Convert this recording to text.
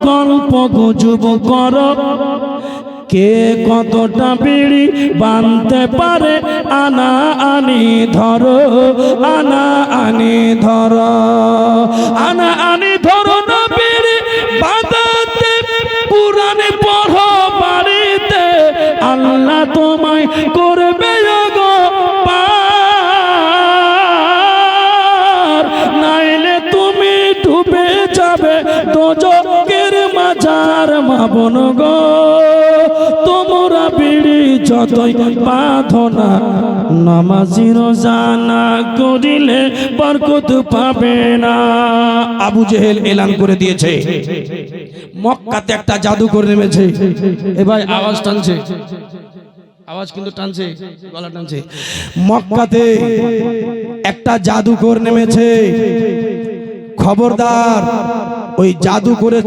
গল্প গুজব কর, কে কতটা বিড়ি বানতে পারে, আনা আনি ধরো, আনা আনি ধরো, আনা আনি ধরো না বিড়ি বাঁধাতে, কুরআনে পড়ো বাড়িতে, আল্লাহ তোমায় করবে গো পার, নাইলে তুমি ডুবে যাবে দোজখের মাঝার মাবন গো। তোমরা বিড়ি যতই বাঁধো না, নামাজি রোজা না করিলে বরকত পাবে না। আবু জেহেল এলান করে দিয়েছে, মক্কাতে একটা জাদুকর নেমেছে। এ ভাই আওয়াজ টানছে, আওয়াজ কিন্তু টানছে, গলা টানছে। মক্কাতে একটা জাদুকর নেমেছে, খবরদার ওই জাদুকরের